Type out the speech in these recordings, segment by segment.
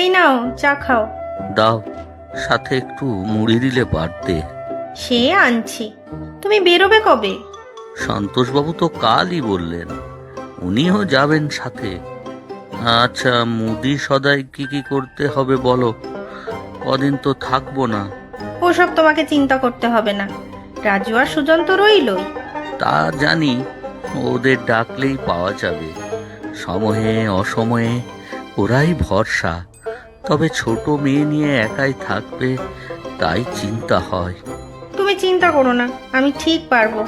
এই নাও চা খাও। দাও, সাথে একটু মুড়ি দিলে পারতে। সে আনছি। তুমি বেরোবে কবে? সন্তোষবাবু তো কালই বললেন উনিও যাবেন সাথে। আচ্ছা, মুদি সদাই কি কি করতে হবে বলো, কদিন তো থাকবো না। ওসব তোমাকে চিন্তা করতে হবে না, রাজু আর সুজন তো রইলই। তা জানি, ওদের ডাকলেই পাওয়া যাবে। সময়ে অসময়ে ওরাই ভরসা। তবে ছোট মেয়ে নিয়ে একাই থাকবে, তাই চিন্তা হয়। তুমি চিন্তা করো না, আমি ঠিক পারবো।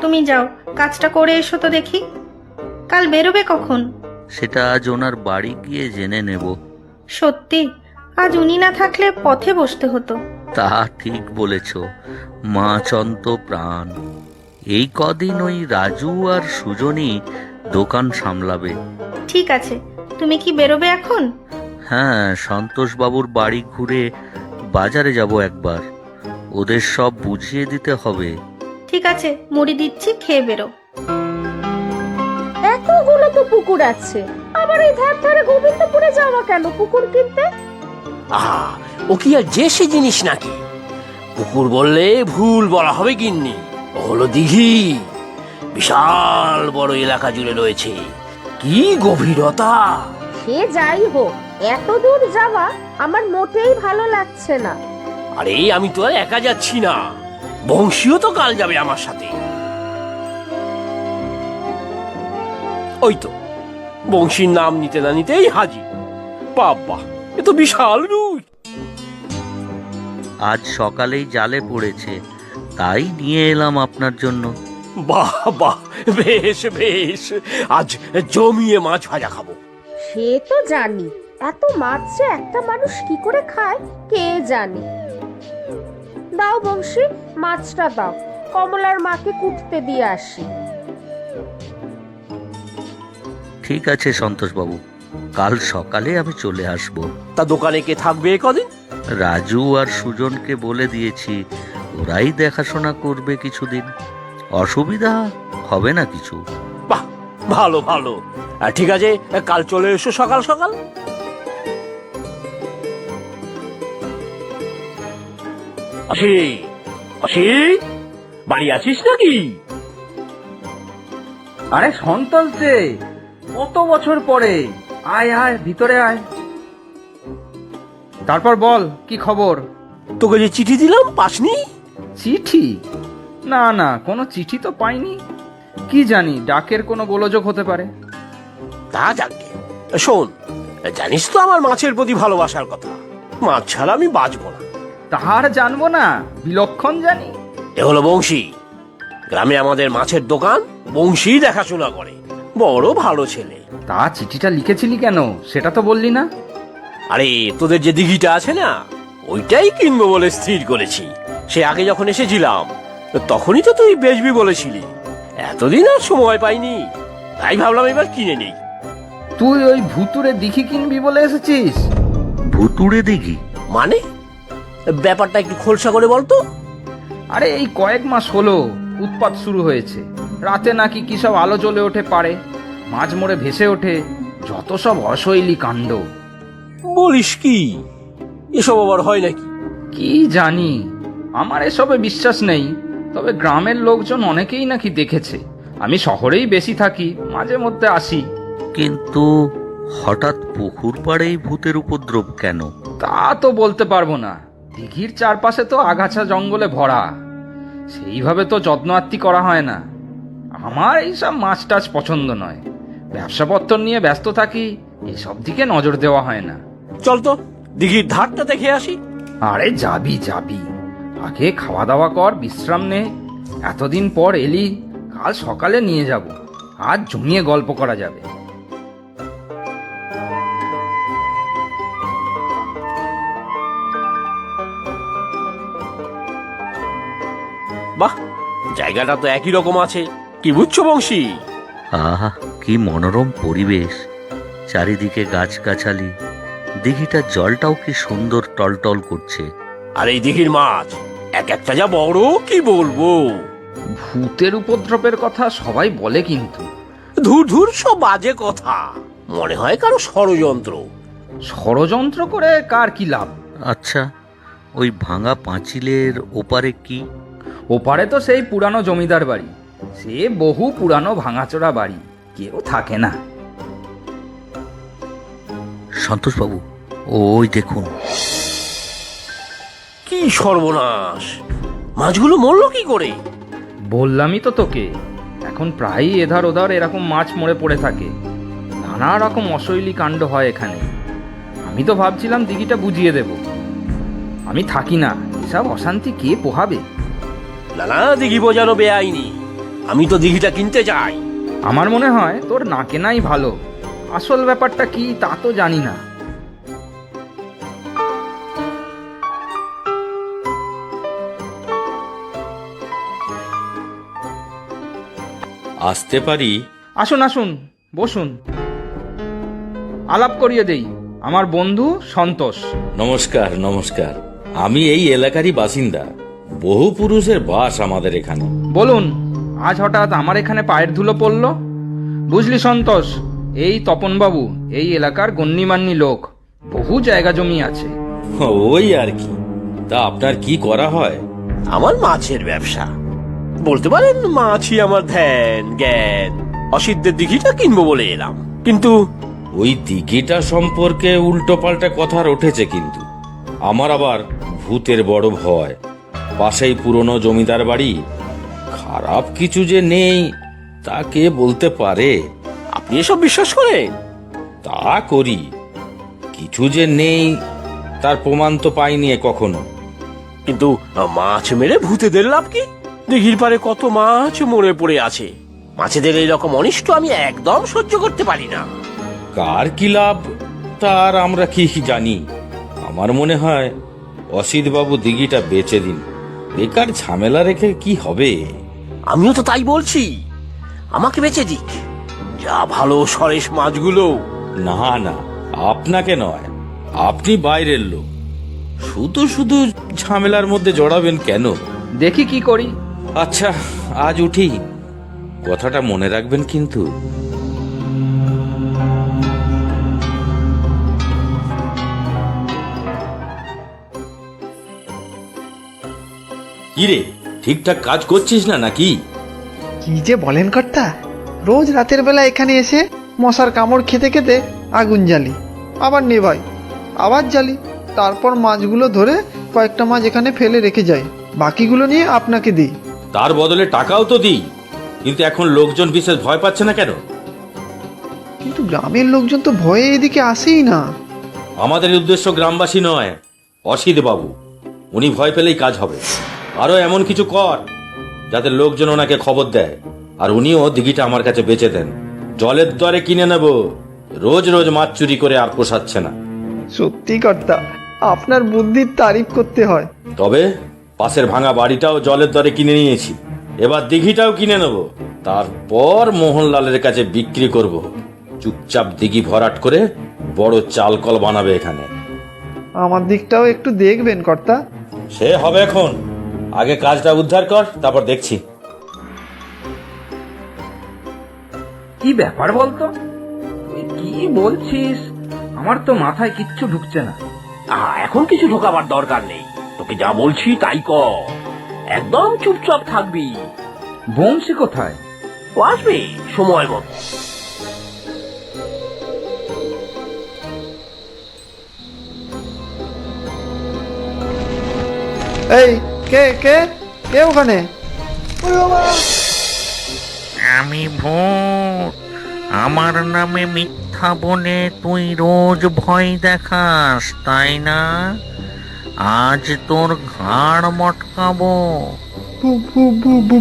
তুমি যাও, কাজটা করে এসো তো দেখি। কাল বেরোবে কখন? সেটা আজ ওনার বাড়ি গিয়ে জেনে নেব। সত্যি? আজ উনি না থাকলে পথে বসতে হতো। তা ঠিক বলেছ, মা চন্ত প্রাণ। এই কদিন ওই রাজু আর সুজনই দোকান সামলাবে। ঠিক আছে, তুমি কি বেরোবে এখন? হ্যাঁ, সন্তোষবাবুর বাড়ি ঘুরে বাজারে যাব একবার। ওদের সব বুঝিয়ে দিতে হবে। ঠিক আছে, মুড়ি দিচ্ছি, খেয়ে বেরো। এতগুলো তো পুকুর আছে, আবার এই ধার ধারে গোবিন্দপুরে যাওয়া কেন পুকুর কিনতে? আহা, ও কি আর যে সে জিনিস নাকি? পুকুর বললে ভুল বলা হবে গিন্নি। ও হলো দিঘি। বিশাল বড় এলাকা জুড়ে রয়েছে, কি গভীরতা! সে যাই হোক, এত দূর যাওয়া আমার মোটেই ভালো লাগছে না। আরে আমি তো আর একা যাচ্ছি না, বংশীও তো কাল যাবে আমার সাথে। ওই তো বংশীর নাম নিতে না নিতেই হাজির। বাবা, এ তো বিশাল রুই। আজ সকালেই জালে পড়েছে, তাই নিয়ে এলাম আপনার জন্য। বাহ বাহ, বেশ বেশ, আজ জমিয়ে মাছ ভাজা খাবো। সে তো জানি, এত মাছ যে একটা মানুষ কি করে খায় কে জানে। দাও বংশী, মাছটা দাও, কমলার মাকে কুটতে দিয়ে আসি। ঠিক আছে সন্তোষবাবু, কাল সকালে আমি চলে আসব। তা দোকানে কে থাকবে কদিন? রাজু আর সুজনকে বলে দিয়েছি, ওরাই দেখাশোনা করবে কিছুদিন। অসুবিধা হবে না কিছু। বাহ, ভালো ভালো। ঠিক আছে, কাল চলে এসো সকাল সকাল। আসি আসি, বাড়ি আছিস নাকি? আরে সন্তোষ যে, কত বছর পরে। আয় আয়, ভিতরে আয়। তারপর বল, কি খবর? তোকে যে চিঠি দিলাম পাসনি? চিঠি? না না, কোনো চিঠি তো পাইনি। কি জানি, ডাকের কোনো গোলযোগ হতে পারে। তা যাকে, শোন, জানিস তো আমার মাছের প্রতি ভালোবাসার কথা। মাছ ছাড়া আমি বাঁচবো না। তাহার জানবো না, বিলক্ষণ জানি। এ হলো বংশী। গ্রামে আমাদের মাছের দোকান বংশী দেখাশোনা করে, বড় ভালো ছেলে। তা চিঠিটা লিখেছিলি কেন, সেটা তো বললি না। আরে তোদের যে দিঘিটা আছে না, ওইটাই কিনবো বলে স্থির করেছি। সে আগে যখন এসেছিলাম তখনই তো তুই বেচবি বলেছিলি। এতদিন আর সময় পাইনি, তাই ভাবলাম এবার কিনে নেই। তুই ওই ভুতুরে দিঘি কিনবি বলে এসেছিস? ভুতুড়ে দিঘি? মানে ব্যাপারটা একটু খোলসা করে বলতো। আরে এই কয়েক মাস হলো উৎপাত শুরু হয়েছে। রাতে নাকি কি সব আলো জ্বলে ওঠে পারে, মাঝ মোড়ে ভেসে ওঠে, যত সব অশৈলী কাণ্ড। বলিস কি? এসব আবার হয় নাকি? কি জানি, আমার এসবে বিশ্বাস নেই। তবে গ্রামের লোকজন অনেকেই নাকি দেখেছে। আমি শহরেই বেশি থাকি, মাঝে মধ্যে আসি। কিন্তু হঠাৎ পুকুর পাড়েই ভূতের উপদ্রব কেন? তা তো বলতে পারবো না। দিঘির চারপাশে তো আগাছা জঙ্গলে ভরা, সেইভাবে তো যত্ন আত্তি করা হয় না। আমার এইসব মাছ টাছ পছন্দ নয়, ব্যবসাপত্র নিয়ে ব্যস্ত থাকি, এসব দিকে নজর দেওয়া হয় না। চল তো দিঘির ধারটা দেখে আসি। আরে যাবি যাবি, আগে খাওয়া দাওয়া কর, বিশ্রাম নে। এতদিন পর এলি, কাল সকালে নিয়ে যাব, আজ জমিয়ে গল্প করা যাবে। বাহ, জায়গাটা তো একই রকম আছে, কি বুঝছো বংশী? আহা, কি মনোরম পরিবেশ, চারিদিকে গাছগাছালি। দিঘিটার জলটাও কি সুন্দর টলটল করছে। আর এই দিঘির মাছ এক একটা যা বড়, কি বলবো। ভূতের উপদ্রবের কথা সবাই বলে, কিন্তু ধুর ধুর, সব বাজে কথা। মনে হয় কারো ষড়যন্ত্র। ষড়যন্ত্র করে কার কি লাভ? আচ্ছা, ওই ভাঙা পাঁচিলের ওপারে কি? ওপারে তো সেই পুরানো জমিদার বাড়ি, সে বহু পুরানো ভাঙাচোরা বাড়ি, কেউ থাকে না। সন্তোষবাবু, ওই দেখুন। কি সর্বনাশ! মাছগুলো মরলো কি করে? বললামই তো তোকে, এখন প্রায়ই এধার ওধার এরকম মাছ মরে পড়ে থাকে। নানা রকম অশৈলী কাণ্ড হয় এখানে। আমি তো ভাবছিলাম দিঘিটা বুঝিয়ে দেব। আমি থাকি না, এসব অশান্তি কে পোহাবে? না না, দিঘি বোঝানো বেআইনি। আমি তো দিঘিটা কিনতে চাই। আমার মনে হয় তোর না কেনাই ভালো। আসল ব্যাপারটা কি তা তো জানি না। আসতে পারি? আসুন আসুন, বসুন। আলাপ করিয়ে দেই, আমার বন্ধু সন্তোষ। নমস্কার নমস্কার, আমি এই এলাকারই বাসিন্দা। বহু পুরুষের বাস আমাদের এখানে। বলুন, আজ হঠাৎ আমার এখানে পায়ের ধুলো পড়ল? বুঝলি সন্তোষ, এই তপনবাবু এই এলাকার গণ্যমান্য লোক, বহু জায়গা জমি আছে। ওই আর কি। তা আপনার কি করা হয়? আমার মাছের ব্যবসা, বলতে পারেন মাছই আমার ধ্যান জ্ঞান। অসিদ্ধের দিঘিটা কিনবো বলে এলাম, কিন্তু ওই দিঘিটা সম্পর্কে উল্টো পাল্টা কথা উঠেছে, কিন্তু আমার আবার ভূতের বড় ভয়। পাশেই পুরনো জমিদার বাড়ি, খারাপ কিছু যে নেই তা কে বলতে পারে? আপনি এসব বিশ্বাস করেন? তা করি, কিছু যে নেই তার প্রমাণ তো পাইনি কখনো। কিন্তু মাছ মেরে ভূতেদের লাভ কি? দিঘির পারে কত মাছ মরে পড়ে আছে। মাছেদের এইরকম অনিষ্ট আমি একদম সহ্য করতে পারি না। কার কি লাভ তার আমরা কি জানি? আমার মনে হয় অসিতবাবু দিঘিটা বেচে দিন। বেকার ঝামেলা রেখে কি হবে? আমিও তো তাই বলছি, আমাকে বেচে দিক। যা ভালো সরেশ মাছগুলো। না না, আপনাকে নয়, আপনি বাইরের লোক, শুধু শুধু ঝামেলার মধ্যে জড়াবেন কেন? দেখি কি করি। আচ্ছা, আজ উঠি, কথাটা মনে রাখবেন কিন্তু। কিরে, ঠিকঠাক কাজ করছিস না নাকি? কি যে বলেন কর্তা, রোজ রাতের বেলা এখানে এসে মশার কামড় খেতে খেতে আগুন জ্বালি, আবার নেভাই, আবার জ্বালি, তারপর মাছগুলো ধরে কয়েকটা মাছ এখানে ফেলে রেখে যাই, বাকিগুলো নিয়ে আপনাকে দিই। তার বদলে টাকাও তো দিই, কিন্তু এখন লোকজন বিশেষ ভয় পাচ্ছে না কেন? কিন্তু গ্রামের লোকজন তো ভয়ে এদিকে আসেই না। আমাদের উদ্দেশ্য গ্রামবাসী নয়, অসিত বাবু। উনি ভয় পেলেই কাজ হবে। আরো এমন কিছু কর যাতে লোকজন ওনাকে খবর দেয়, আর উনিও দিঘিটা আমার কাছে বেচে দেন। জলের দরে কিনে নেব, রোজ রোজ মাছ চুরি করে আর পোষাচ্ছে না। সত্যি কর্তা, আপনার বুদ্ধির তারিফ করতে হয়। তবে পাশের ভাঙা বাড়িটাও জলের দরে কিনে নিয়েছি, এবার দিঘিটাও কিনে নেব, তারপর মোহনলালের কাছে বিক্রি করব। চুপচাপ দিঘি ভরাট করে বড় চালকল বানাবে এখানে। আমার দিকটাও একটু দেখবেন কর্তা। সে হবে এখন, আগে কাজটা উদ্ধার কর, তারপর দেখছি। কি ব্যাপার বলতো? তুই কি বলছিস? আমার তো মাথায় কিচ্ছু ঢুকছে না। এখন কিছু ঢোকাবার দরকার নেই, তোকে যা বলছি তাই কর। একদম চুপচাপ থাকবি। বংশী কোথায়? ও আসবে সময় মতো। এই কে কে কে ওখানে? ওরে বাবা! আমি ভূত। আমার নামে মিথ্যা বলে তুই রোজ ভয় দেখাস, তাই না? আজ তোর ঘাড় মটকাবো।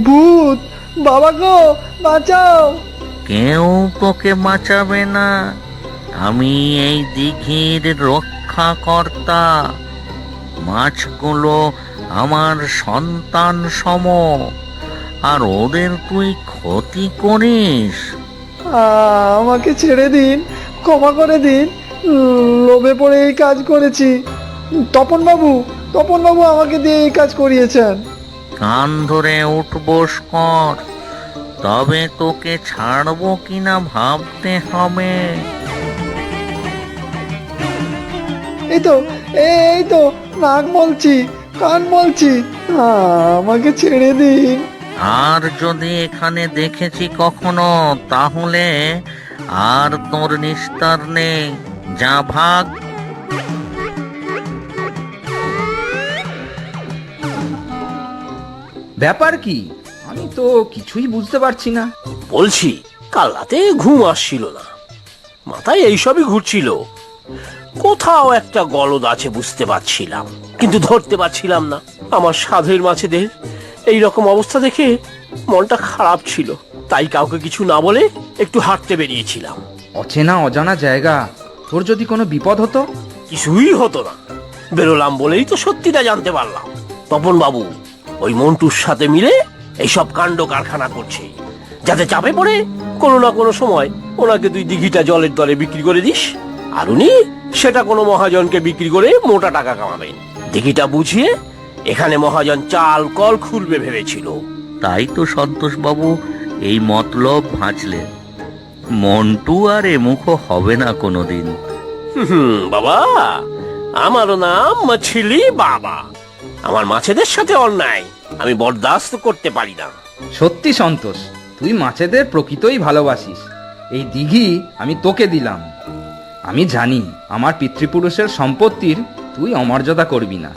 ভূত! বাবা গো, বাঁচাও! কেউ তোকে বাঁচাবে না। আমি এই দিঘির রক্ষাকর্তা। মাছগুলো আমার সন্তান সম, আর ওদের তুই ক্ষতি করিস। আমাকে ছেড়ে দিন, ক্ষমা করে দিন, লোভে পড়ে এই কাজ করেছি। তপনবাবু আমাকে দিয়ে এই কাজ করিয়েছেন। কান ধরে উঠবোস কর, তবে তোকে ছাড়বো কিনা ভাবতে হবে। এই তো এই তো নাক মলছি, কান মলছি, আমাকে ছেড়ে দিন। আর যদি এখানে দেখেছি কখনো তাহলে আর তোর নিস্তার নেই, যা ভাগ। ব্যাপার কি? আমি তো কিছুই বুঝতে পারছি না। বলছি, কাল রাতে ঘুম আসছিল না, মাথায় এইসবই ঘুরছিল। কোথাও একটা গলদ আছে বুঝতে পারছিলাম, কিন্তু ধরতে পারছিলাম না। আমার সাধের মাছেদের এই রকম অবস্থা দেখে মনটা খারাপ ছিল, তাই কাউকে কিছু না বলে একটু হাঁটতে বেরিয়েছিলাম। অচেনা অজানা জায়গা, তোর যদি কোনো বিপদ হতো? কিছুই হতো না, বেরোলাম বলেই তো সত্যিটা জানতে পারলাম। তপন বাবু ওই মন্টুর সাথে মিলে এইসব কাণ্ড কারখানা করছে, যাতে চাপে পড়ে কোনো না কোনো সময় ওনাকে তুই দিঘিটা জলের দরে বিক্রি করে দিস, আর উনি সেটা কোনো মহাজনকে বিক্রি করে মোটা টাকা কামাবেন। দিঘিটা বুঝিয়ে এখানে মহাজন চাল কল খুলবে ভেবেছিল। তাই তো সন্তোষবাবু এই মতলব ভাঁজলেন। মন্টু আর এমুখো হবে না কোনোদিন। বাবা, আমারও নাম মাছিলি বাবা। আমার মাছেদের সাথে অন্যায় আমি বরদাস্ত করতে পারি না। সত্যি সন্তোষ, তুই মাছেদের প্রকৃতই ভালোবাসিস। এই দিঘি আমি তোকে দিলাম। আমি জানি আমার পিতৃপুরুষের সম্পত্তির তুই অমর্যাদা করবি না।